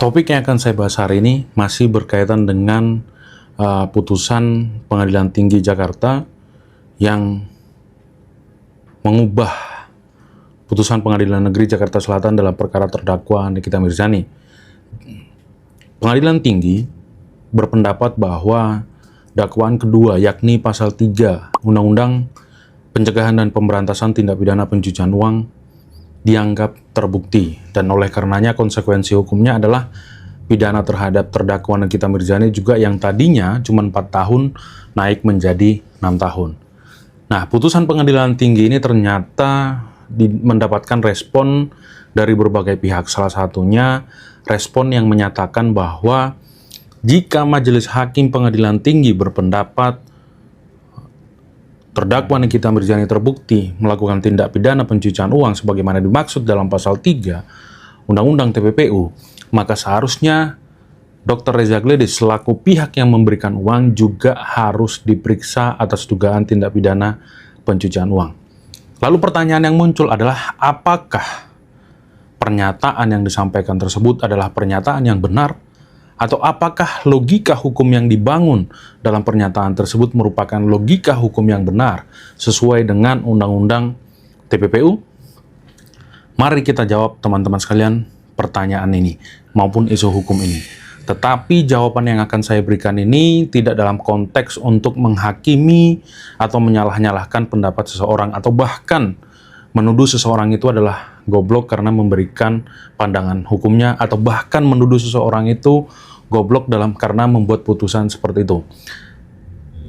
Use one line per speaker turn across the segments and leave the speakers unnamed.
Topik yang akan saya bahas hari ini masih berkaitan dengan putusan Pengadilan Tinggi Jakarta yang mengubah putusan Pengadilan Negeri Jakarta Selatan dalam perkara terdakwa Nikita Mirzani. Pengadilan Tinggi berpendapat bahwa dakwaan kedua, yakni pasal 3 Undang-Undang Pencegahan dan Pemberantasan Tindak Pidana Pencucian Uang, dianggap terbukti, dan oleh karenanya konsekuensi hukumnya adalah pidana terhadap terdakwa Nikita Mirzani juga yang tadinya cuma 4 tahun naik menjadi 6 tahun. Nah, putusan Pengadilan Tinggi ini ternyata mendapatkan respon dari berbagai pihak. Salah satunya respon yang menyatakan bahwa jika Majelis Hakim Pengadilan Tinggi berpendapat terdakwa Nikita Mirzani terbukti melakukan tindak pidana pencucian uang sebagaimana dimaksud dalam pasal 3 Undang-Undang TPPU, maka seharusnya Dr. Reza Gledis selaku pihak yang memberikan uang juga harus diperiksa atas dugaan tindak pidana pencucian uang. Lalu pertanyaan yang muncul adalah, apakah pernyataan yang disampaikan tersebut adalah pernyataan yang benar? Atau apakah logika hukum yang dibangun dalam pernyataan tersebut merupakan logika hukum yang benar sesuai dengan Undang-Undang TPPU? Mari kita jawab teman-teman sekalian pertanyaan ini maupun isu hukum ini. Tetapi jawaban yang akan saya berikan ini tidak dalam konteks untuk menghakimi atau menyalah-nyalahkan pendapat seseorang atau bahkan menuduh seseorang itu adalah goblok karena memberikan pandangan hukumnya, atau bahkan menuduh seseorang itu goblok karena membuat putusan seperti itu.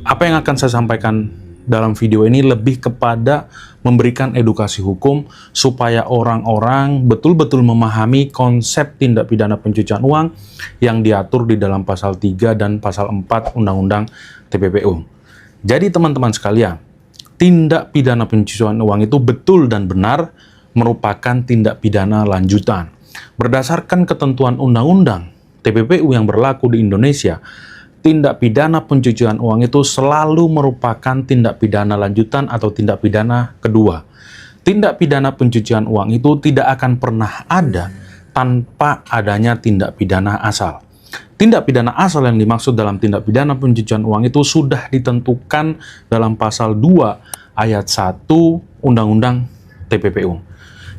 Apa yang akan saya sampaikan dalam video ini lebih kepada memberikan edukasi hukum supaya orang-orang betul-betul memahami konsep tindak pidana pencucian uang yang diatur di dalam pasal 3 dan pasal 4 Undang-Undang TPPU. Jadi teman-teman sekalian, tindak pidana pencucian uang itu betul dan benar merupakan tindak pidana lanjutan. Berdasarkan ketentuan Undang-Undang TPPU yang berlaku di Indonesia, tindak pidana pencucian uang itu selalu merupakan tindak pidana lanjutan atau tindak pidana kedua. Tindak pidana pencucian uang itu tidak akan pernah ada tanpa adanya tindak pidana asal. Tindak pidana asal yang dimaksud dalam tindak pidana pencucian uang itu sudah ditentukan dalam pasal 2 ayat 1 Undang-Undang TPPU.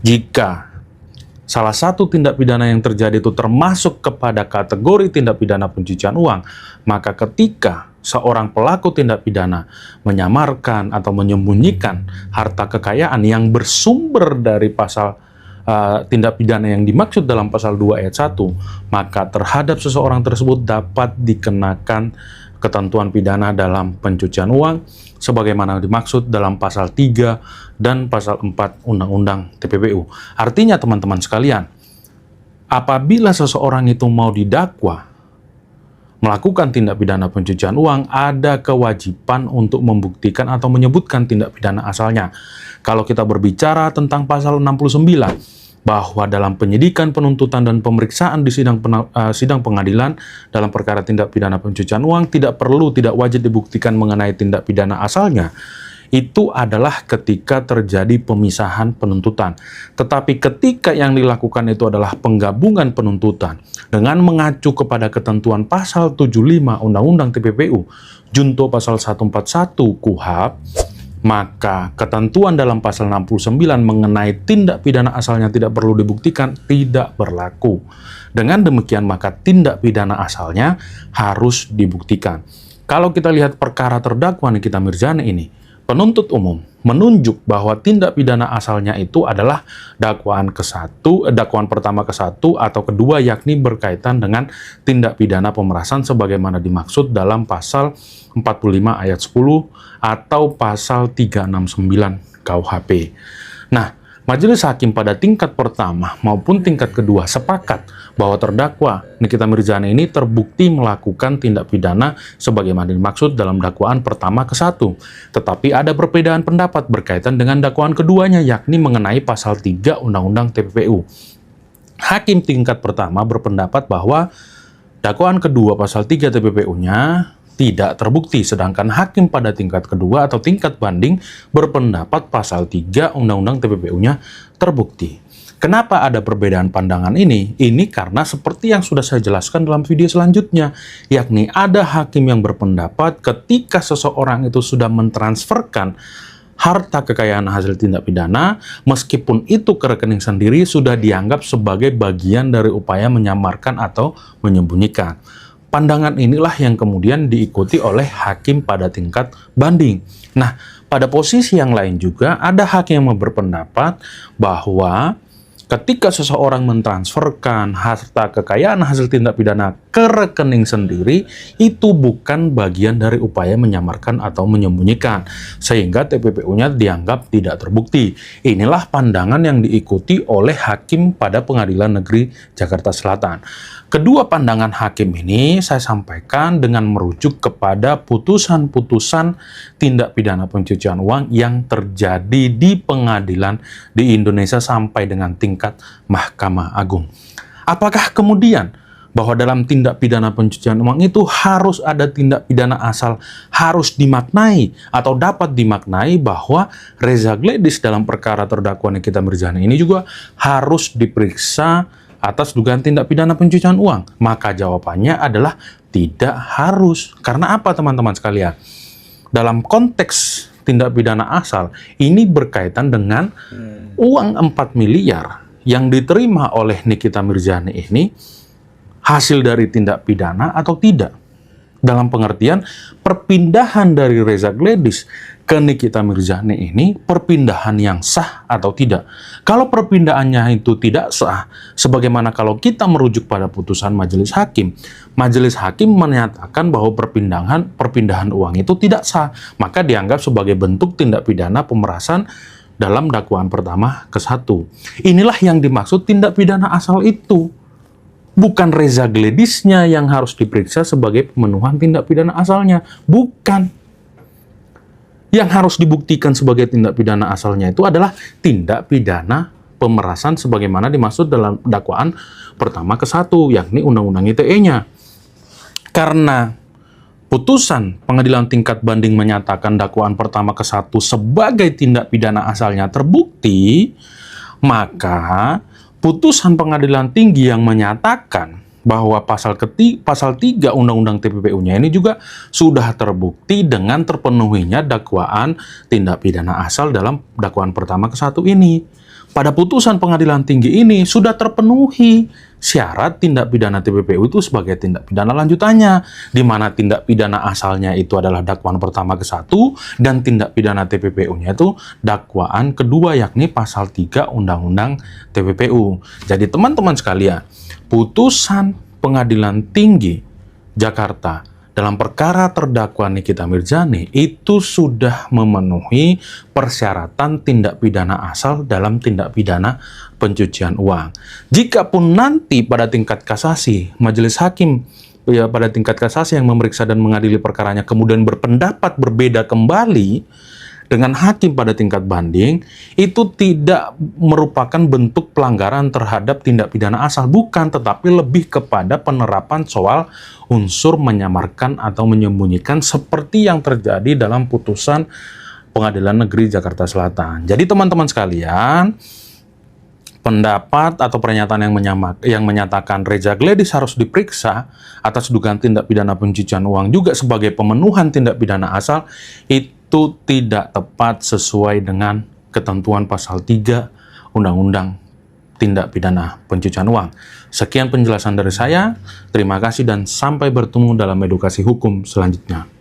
Jika salah satu tindak pidana yang terjadi itu termasuk kepada kategori tindak pidana pencucian uang, maka ketika seorang pelaku tindak pidana menyamarkan atau menyembunyikan harta kekayaan yang bersumber dari pasal tindak pidana yang dimaksud dalam pasal 2 ayat 1, maka terhadap seseorang tersebut dapat dikenakan ketentuan pidana dalam pencucian uang sebagaimana dimaksud dalam pasal 3 dan pasal 4 Undang-Undang TPPU. Artinya teman-teman sekalian, apabila seseorang itu mau didakwa melakukan tindak pidana pencucian uang, ada kewajiban untuk membuktikan atau menyebutkan tindak pidana asalnya. Kalau kita berbicara tentang pasal 69, bahwa dalam penyidikan, penuntutan, dan pemeriksaan di sidang pengadilan dalam perkara tindak pidana pencucian uang tidak wajib dibuktikan mengenai tindak pidana asalnya, itu adalah ketika terjadi pemisahan penuntutan. Tetapi ketika yang dilakukan itu adalah penggabungan penuntutan dengan mengacu kepada ketentuan pasal 75 Undang-Undang TPPU, junto pasal 141 KUHP, maka ketentuan dalam pasal 69 mengenai tindak pidana asalnya tidak perlu dibuktikan tidak berlaku. Dengan demikian maka tindak pidana asalnya harus dibuktikan. Kalau kita lihat perkara terdakwa Nikita Mirzani ini, penuntut umum menunjuk bahwa tindak pidana asalnya itu adalah dakwaan pertama ke-1 atau kedua, yakni berkaitan dengan tindak pidana pemerasan sebagaimana dimaksud dalam pasal 45 ayat 10 atau pasal 369 KUHP. Nah, Majelis Hakim pada tingkat pertama maupun tingkat kedua sepakat bahwa terdakwa Nikita Mirzani ini terbukti melakukan tindak pidana sebagaimana dimaksud dalam dakwaan pertama ke-1. Tetapi ada perbedaan pendapat berkaitan dengan dakwaan keduanya, yakni mengenai pasal 3 Undang-Undang TPPU. Hakim tingkat pertama berpendapat bahwa dakwaan kedua pasal 3 TPPU-nya tidak terbukti, sedangkan hakim pada tingkat kedua atau tingkat banding berpendapat pasal 3 Undang-Undang TPPU-nya terbukti. Kenapa ada perbedaan pandangan ini? Ini karena seperti yang sudah saya jelaskan dalam video selanjutnya, yakni ada hakim yang berpendapat ketika seseorang itu sudah mentransferkan harta kekayaan hasil tindak pidana, meskipun itu ke rekening sendiri, sudah dianggap sebagai bagian dari upaya menyamarkan atau menyembunyikan. Pandangan inilah yang kemudian diikuti oleh hakim pada tingkat banding. Nah, pada posisi yang lain juga ada hakim yang berpendapat bahwa ketika seseorang mentransferkan harta kekayaan hasil tindak pidana ke rekening sendiri, itu bukan bagian dari upaya menyamarkan atau menyembunyikan, sehingga TPPU-nya dianggap tidak terbukti. Inilah pandangan yang diikuti oleh hakim pada Pengadilan Negeri Jakarta Selatan. Kedua pandangan hakim ini saya sampaikan dengan merujuk kepada putusan-putusan tindak pidana pencucian uang yang terjadi di pengadilan di Indonesia sampai dengan tingkat Mahkamah Agung. Apakah kemudian bahwa dalam tindak pidana pencucian uang itu harus ada tindak pidana asal, harus dimaknai atau dapat dimaknai bahwa Reza Gledis dalam perkara terdakwa Nikita Mirzani ini juga harus diperiksa atas dugaan tindak pidana pencucian uang? Maka jawabannya adalah tidak harus. Karena apa, teman-teman sekalian? Dalam konteks tindak pidana asal, ini berkaitan dengan uang 4 miliar yang diterima oleh Nikita Mirzani ini hasil dari tindak pidana atau tidak. Dalam pengertian, perpindahan dari Reza Gledis ke Nikita Mirzani ini perpindahan yang sah atau tidak. Kalau perpindahannya itu tidak sah, sebagaimana kalau kita merujuk pada putusan majelis hakim menyatakan bahwa perpindahan uang itu tidak sah, maka dianggap sebagai bentuk tindak pidana pemerasan dalam dakwaan pertama ke-1. Inilah yang dimaksud tindak pidana asal itu. Bukan Reza Gledisnya yang harus diperiksa sebagai pemenuhan tindak pidana asalnya. Bukan. Yang harus dibuktikan sebagai tindak pidana asalnya itu adalah tindak pidana pemerasan sebagaimana dimaksud dalam dakwaan pertama ke-1, yakni Undang-Undang ITE-nya. Karena putusan pengadilan tingkat banding menyatakan dakwaan pertama ke-1 sebagai tindak pidana asalnya terbukti, maka putusan pengadilan tinggi yang menyatakan bahwa pasal 3 Undang-Undang TPPU-nya ini juga sudah terbukti dengan terpenuhinya dakwaan tindak pidana asal dalam dakwaan pertama ke-1 ini. Pada putusan pengadilan tinggi ini sudah terpenuhi syarat tindak pidana TPPU itu sebagai tindak pidana lanjutannya, di mana tindak pidana asalnya itu adalah dakwaan pertama ke-1 dan tindak pidana TPPU-nya itu dakwaan kedua, yakni pasal 3 Undang-Undang TPPU. Jadi teman-teman sekalian, putusan pengadilan tinggi Jakarta dalam perkara terdakwa Nikita Mirzani itu sudah memenuhi persyaratan tindak pidana asal dalam tindak pidana pencucian uang. Jikapun nanti pada tingkat kasasi, majelis hakim pada tingkat kasasi yang memeriksa dan mengadili perkaranya kemudian berpendapat berbeda kembali dengan hakim pada tingkat banding, itu tidak merupakan bentuk pelanggaran terhadap tindak pidana asal, bukan, tetapi lebih kepada penerapan soal unsur menyamarkan atau menyembunyikan seperti yang terjadi dalam putusan Pengadilan Negeri Jakarta Selatan. Jadi teman-teman sekalian, pendapat atau pernyataan yang menyatakan Reza Gledis harus diperiksa atas dugaan tindak pidana pencucian uang juga sebagai pemenuhan tindak pidana asal, itu tidak tepat sesuai dengan ketentuan pasal 3 Undang-Undang Tindak Pidana Pencucian Uang. Sekian penjelasan dari saya. Terima kasih dan sampai bertemu dalam edukasi hukum selanjutnya.